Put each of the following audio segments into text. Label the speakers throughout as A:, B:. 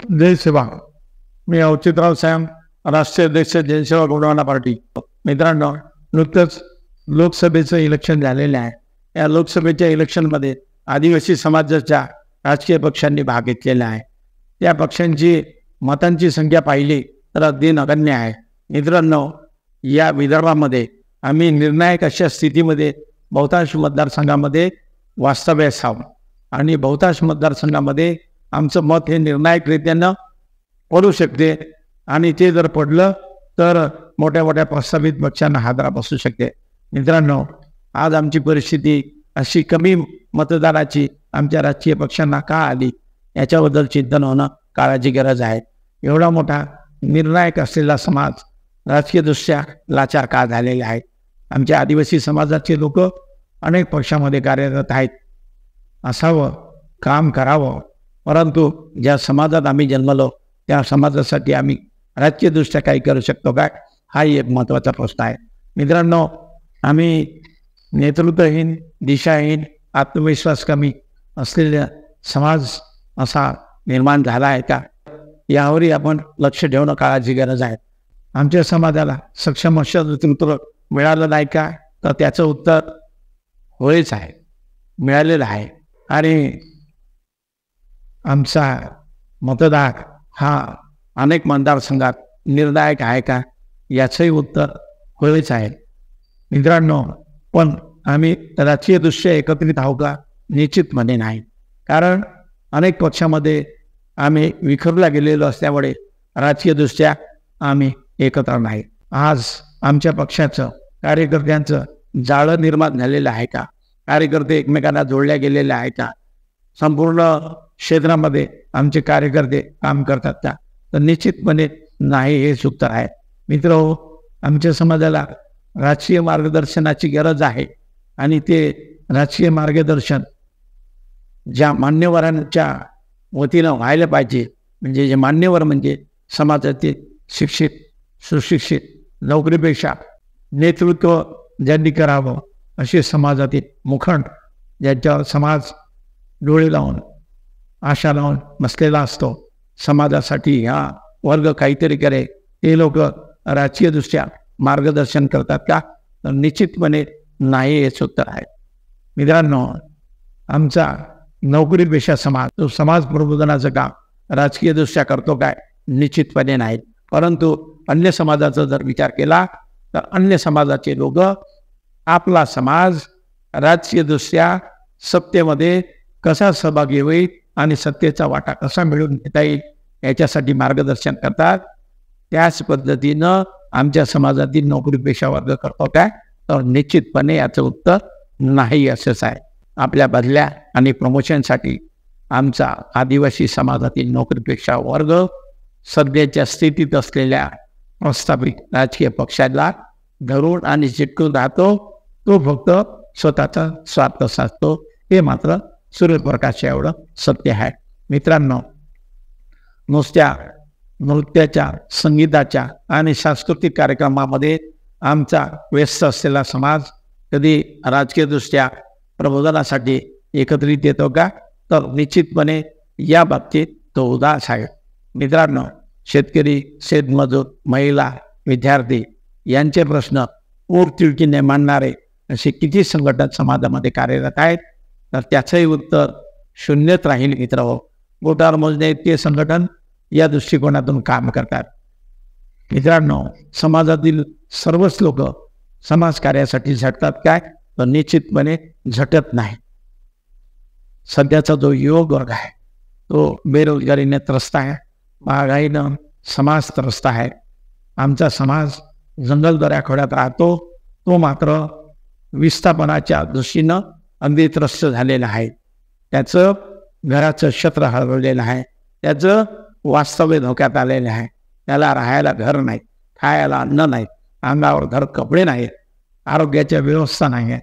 A: जय सेवा. मी अवचितराव साहेब, राष्ट्रीय अध्यक्ष जनसेवा घोडवाना पार्टी. मित्रांनो, नुकतंच लोकसभेचं इलेक्शन झालेलं आहे. या लोकसभेच्या इलेक्शनमध्ये आदिवासी समाजाच्या राजकीय पक्षांनी भाग घेतलेला आहे. त्या पक्षांची मतांची संख्या पाहिली तर अगदी नगण्य आहे. मित्रांनो, या विदर्भामध्ये आम्ही निर्णायक अशा स्थितीमध्ये बहुतांश मतदारसंघामध्ये वास्तव्यास आहोत आणि बहुतांश मतदारसंघामध्ये आमचं मत हे निर्णायकरित्यानं पडू शकते आणि ते जर पडलं तर मोठ्या मोठ्या प्रस्तावित पक्षांना हादरा बसू शकते. मित्रांनो, आज आमची परिस्थिती अशी कमी मतदाराची आमच्या राजकीय पक्षांना का आली याच्याबद्दल चिंतन होणं काळाची गरज आहे. एवढा मोठा निर्णायक असलेला समाज राजकीयदृष्ट्या लाचार का झालेले आहेत. आमच्या आदिवासी समाजाचे लोक अनेक पक्षामध्ये कार्यरत आहेत. असावं, काम करावं, परंतु ज्या समाजात आम्ही जन्मलो त्या समाजासाठी आम्ही राजकीयदृष्ट्या काही करू शकतो काय, हाही एक महत्त्वाचा प्रश्न आहे. मित्रांनो, आम्ही नेतृत्वहीन, दिशाहीन, आत्मविश्वास कमी असलेला समाज असा निर्माण झाला आहे का, यावरही आपण लक्ष ठेवणं काळाची गरज आहे. आमच्या समाजाला सक्षम असं नेतृत्व मिळालं नाही का, तर त्याचं उत्तर होयच आहे, मिळालेलं आहे. आणि आमचा मतदार हा अनेक मतदारसंघात निर्णायक आहे का, याचंही उत्तर होयच आहे. मित्रांनो, पण आम्ही राजकीयदृष्ट्या एकत्रित आहोत का, निश्चितपणे नाही. कारण अनेक पक्षामध्ये आम्ही विखरला गेलेलो असल्यामुळे राजकीयदृष्ट्या आम्ही एकत्र नाही. आज आमच्या पक्षाचं कार्यकर्त्यांचं जाळं निर्माण झालेलं आहे का, कार्यकर्ते एकमेकांना जोडल्या गेलेले आहे का, संपूर्ण क्षेत्रामध्ये आमचे कार्यकर्ते काम करतात का, तर निश्चितपणे नाही, हेच उत्तर आहे. मित्रहो, आमच्या समाजाला राजकीय मार्गदर्शनाची गरज आहे आणि ते राजकीय मार्गदर्शन ज्या मान्यवरांच्या वतीनं व्हायला पाहिजे. म्हणजे जे मान्यवर म्हणजे समाजातील शिक्षित, सुशिक्षित, नोकरीपेक्षा नेतृत्व ज्यांनी करावं असे समाजातील मुखंड, ज्यांच्यावर समाज डोळे लावून, आशा लावून बसलेला असतो, समाजासाठी हा वर्ग काहीतरी करे, हे लोक राजकीयदृष्ट्या मार्गदर्शन करतात का, तर निश्चितपणे नाही, हेच उत्तर आहे. मित्रांनो, आमचा नोकरीपेक्षा समाज, तो समाज प्रबोधनाचं काम राजकीयदृष्ट्या करतो काय, निश्चितपणे नाही. परंतु अन्य समाजाचा जर विचार केला तर अन्य समाजाचे लोक आपला समाज राजकीयदृष्ट्या सत्तेमध्ये कसा सहभागी होईल आणि सत्तेचा वाटा कसा मिळवून घेता येईल याच्यासाठी मार्गदर्शन करतात. त्याच पद्धतीनं आमच्या समाजातील नोकरीपेक्षा वर्ग करतो काय, तर निश्चितपणे याचं उत्तर नाही, असंच आहे. आपल्या बदल्या आणि प्रमोशनसाठी आमचा आदिवासी समाजातील नोकरीपेक्षा वर्ग सध्याच्या स्थितीत असलेल्या प्रस्तावित राजकीय पक्षाला धरून आणि चिटकून राहतो. तो फक्त स्वतःचा स्वार्थ साधतो, हे मात्र सूर्यप्रकाश एवढं सत्य आहे. मित्रांनो, नुसत्या नृत्याच्या, संगीताच्या आणि सांस्कृतिक कार्यक्रमामध्ये आमचा व्यस्त असलेला समाज कधी राजकीयदृष्ट्या प्रबोधनासाठी एकत्रित येतो का, तर निश्चितपणे या बाबतीत तो उदास आहे. मित्रांनो, शेतकरी, शेतमजूर, महिला, विद्यार्थी यांचे प्रश्न ओरतिळकीने मांडणारे असे किती संघटन समाजामध्ये कार्यरत आहेत, तर त्याचंही उत्तर शून्यच राहील. मित्रहो, बोटावर मोजणे इतके संघटन या दृष्टिकोनातून काम करतात. मित्रांनो, समाजातील सर्वच लोक समाजकार्यासाठी झटतात काय, तर निश्चितपणे झटत नाही. सध्याचा जो युवक वर्ग आहे तो बेरोजगारीने त्रस्त आहे, महागाईनं समाज त्रस्त आहे. आमचा समाज जंगलदऱ्या खोड्यात राहतो, तो मात्र विस्थापनाच्या दृष्टीनं अगदी त्रस्त झालेला आहे. त्याचं घराचं छत्र हरवलेलं आहे, त्याचं वास्तव्य धोक्यात आलेलं आहे. त्याला राहायला घर नाही, खायला अन्न नाही, अंगावर घर कपडे नाहीत, आरोग्याच्या व्यवस्था नाही आहे,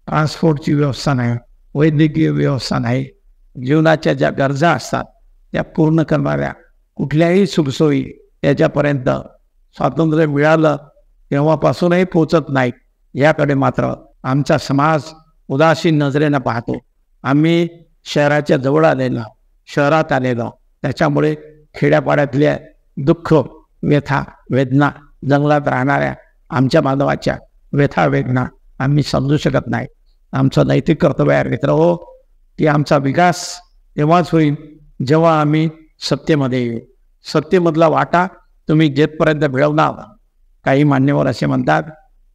A: ट्रान्सपोर्टची व्यवस्था नाही, वैद्यकीय व्यवस्था नाही. जीवनाच्या ज्या गरजा असतात त्या पूर्ण करणाऱ्या कुठल्याही सुखसोयी त्याच्यापर्यंत स्वातंत्र्य मिळालं तेव्हापासूनही पोचत नाहीत. याकडे मात्र आमचा समाज उदासीन नजरेनं पाहतो. आम्ही शहराच्या जवळ आलेलो, शहरात आलेलो, त्याच्यामुळे खेड्यापाड्यातल्या दुःख, व्यथा, वेदना, जंगलात राहणाऱ्या आमच्या बांधवाच्या व्यथा वेदना आम्ही समजू शकत नाही. आमचं नैतिक कर्तव्य आहे मित्र हो, की आमचा विकास तेव्हाच होईल जेव्हा आम्ही सत्तेमध्ये येऊ. सत्तेमधला वाटा तुम्ही जेथपर्यंत मिळवणार. काही मान्यवर असे म्हणतात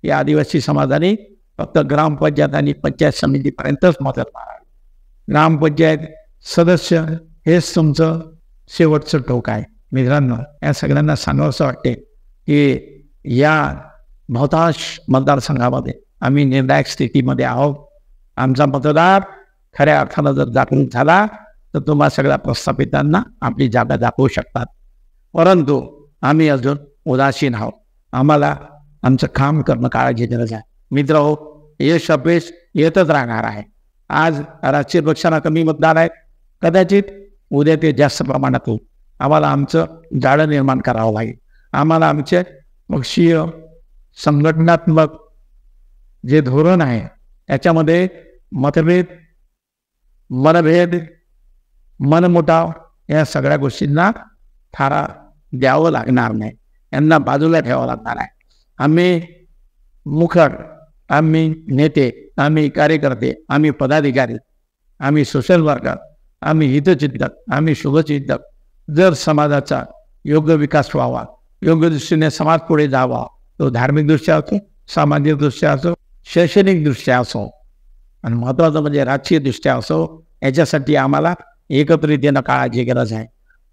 A: की आदिवासी समाजाने फक्त ग्रामपंचायत आणि पंचायत समितीपर्यंतच मदत मारावी. ग्रामपंचायत सदस्य हेच तुमचं शेवटचं टोक आहे. मित्रांनो, या सगळ्यांना सांगावंसं वाटते की या बहुतांश मतदारसंघामध्ये आम्ही निर्णायक स्थितीमध्ये आहोत. आमचा मतदार खऱ्या अर्थानं जर जागृत झाला तर तुम्हा सगळ्या प्रस्थापितांना आपली जागा दाखवू शकतात. परंतु आम्ही अजून उदासीन आहोत. आम्हाला आमचं काम करणं काळाची गरज आहे. मित्र हो, यश अपयश येतच राहणार आहे. आज राजकीय पक्षांना कमी मतदार आहेत, कदाचित उद्या ते जास्त प्रमाणात होईल. आम्हाला आमचं जाळं निर्माण करावं लागेल. आम्हाला आमचे पक्षीय संघटनात्मक जे धोरण आहे त्याच्यामध्ये मतभेद, मनभेद, मनमुटाव या सगळ्या गोष्टींना थारा द्यावं लागणार नाही. यांना बाजूला ठेवावं लागणार आहे. आम्ही मुखर, आम्ही नेते, आम्ही कार्यकर्ते, आम्ही पदाधिकारी, आम्ही सोशल वर्कर, आम्ही हितचिंतक, आम्ही शुभचिंतक जर समाजाचा योग्य विकास व्हावा, योग्य दृष्टीने समाज पुढे जावा, तो धार्मिक दृष्ट्या असो, सामाजिक दृष्ट्या असो, शैक्षणिक दृष्ट्या असो आणि महत्त्वाचं म्हणजे राजकीय दृष्ट्या असो, याच्यासाठी आम्हाला एकत्रित येणं काळाची गरज आहे.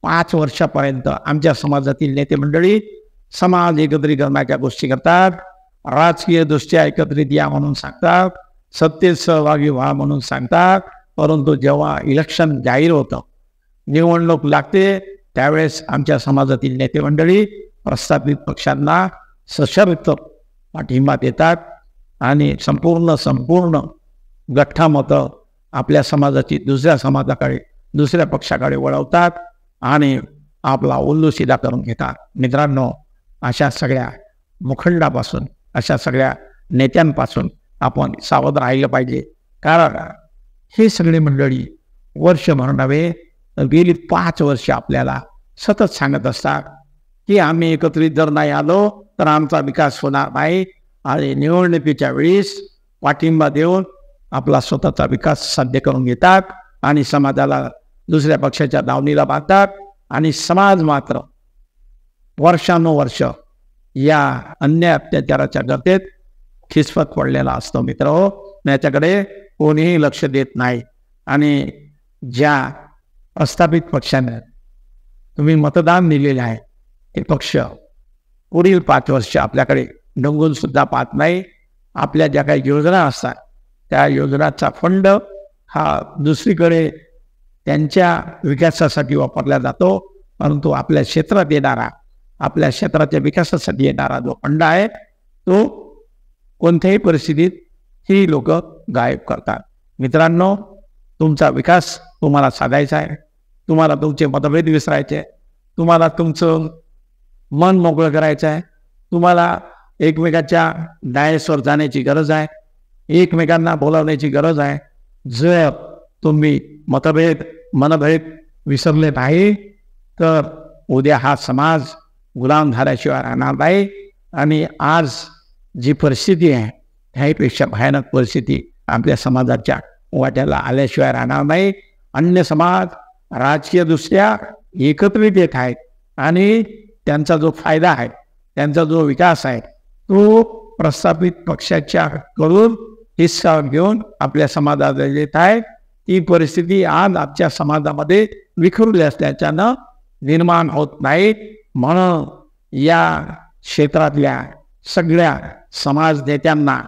A: 5 वर्षापर्यंत आमच्या समाजातील नेते मंडळी समाज एकत्रीकरणाच्या गोष्टी करतात, राजकीय दृष्ट्या एकत्रित या म्हणून सांगतात, सत्तेत सहभागी व्हा म्हणून सांगतात. परंतु जेव्हा इलेक्शन जाहीर होतं, निवडणूक लागते, त्यावेळेस आमच्या समाजातील नेते मंडळी प्रस्थापित पक्षांना सशर्त पाठिंबा देतात आणि संपूर्ण गठ्ठा मतं आपल्या समाजाची दुसऱ्या समाजाकडे, दुसऱ्या पक्षाकडे वळवतात आणि आपला उल्लू सीधा करून घेतात. मित्रांनो, अशा सगळ्या मुखंडापासून, अशा सगळ्या नेत्यांपासून आपण सावध राहिलं पाहिजे. कारण हे सगळे मंडळी वर्षभर नव्हे तर गेली 5 वर्ष आपल्याला सतत सांगत असतात की आम्ही एकत्रित जर नाही आलो तर आमचा विकास होणार नाही आणि निवडणुकीच्या वेळेस पाठिंबा देऊन आपला स्वतःचा विकास साध्य करून घेतात आणि समाजाला दुसऱ्या पक्षाच्या दावणीला बांधतात आणि समाज मात्र वर्षानुवर्ष या अन्याय अत्याचाराच्या गर्तेत खिसफत पडलेला असतो. मित्र हो, याच्याकडे कोणीही लक्ष देत नाही. आणि ज्या प्रस्थापित पक्षाने तुम्ही मतदान दिलेले आहे ते पक्ष पुढील 5 वर्ष आपल्याकडे डंगून सुद्धा पाहत नाही. आपल्या ज्या काही योजना असतात त्या योजनाचा फंड हा दुसरीकडे त्यांच्या विकासासाठी वापरला जातो, परंतु आपल्या क्षेत्रात येणारा, आपल्या क्षेत्राच्या विकासासाठी येणारा जो फंड आहे तो कोणत्याही परिस्थितीत ही लोक गायब करतात. मित्रांनो, तुमचा विकास तुम्हाला साधायचा आहे, तुम्हाला तुमचे मतभेद विसरायचे, तुम्हाला तुमचं मन मोकळं करायचं आहे, तुम्हाला एकमेकाच्या डायसवर जाण्याची गरज आहे, एकमेकांना बोलावण्याची गरज आहे. जर तुम्ही मतभेद, मनभेद विसरले नाही तर उद्या हा समाज गुलाम झाल्याशिवाय राहणार नाही. आणि आज जी परिस्थिती आहे त्याहीपेक्षा भयानक परिस्थिती आपल्या समाजाच्या वाट्याला आल्याशिवाय राहणार नाही. अन्य समाज राजकीयदृष्ट्या एकत्रित येत आहेत आणि त्यांचा जो फायदा आहे, त्यांचा जो विकास आहे तो प्रस्थापित पक्षाच्या कडून हिस्सा घेऊन आपल्या समाजाला येत आहे. ही परिस्थिती आज आमच्या समाजामध्ये विखुरली असल्याच्यानं निर्माण होत नाही. म्हणून या क्षेत्रातल्या सगळ्या समाज नेत्यांना,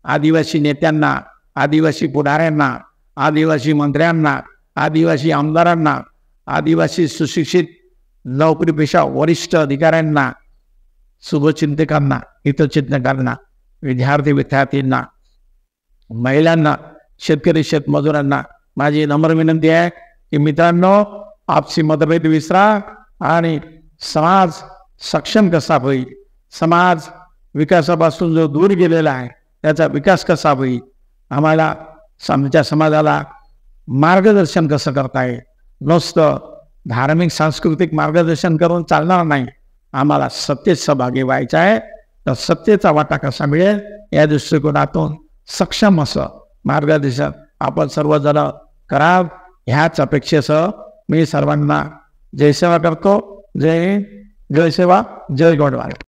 A: आदिवासी नेत्यांना, आदिवासी पुढाऱ्यांना, आदिवासी मंत्र्यांना, आदिवासी आमदारांना, आदिवासी सुशिक्षित नोकरीपेशा वरिष्ठ अधिकाऱ्यांना, शुभचिंतकांना, हितचिंतकांना, विद्यार्थींना, महिलांना, शेतकरी शेतमजुरांना माझी नम्र विनंती आहे की मित्रांनो, आपसी मतभेद विसरा आणि समाज सक्षम कसा होईल, समाज विकासापासून जो दूर गेलेला आहे त्याचा विकास कसा होईल, आम्हाला आमच्या समाजाला मार्गदर्शन कसं करता येईल. नुसतं धार्मिक सांस्कृतिक मार्गदर्शन करून चालणार नाही. आम्हाला सत्तेत सहभागी व्हायचं आहे. तर सत्तेचा वाटा कसा मिळेल या दृष्टिकोनातून सक्षम असं मार्गदर्शन आपण सर्वजण करावं ह्याच अपेक्षेसह मी सर्वांना जय सेवा करतो. जय हिंद, जय सेवा, जय गोंडवाले.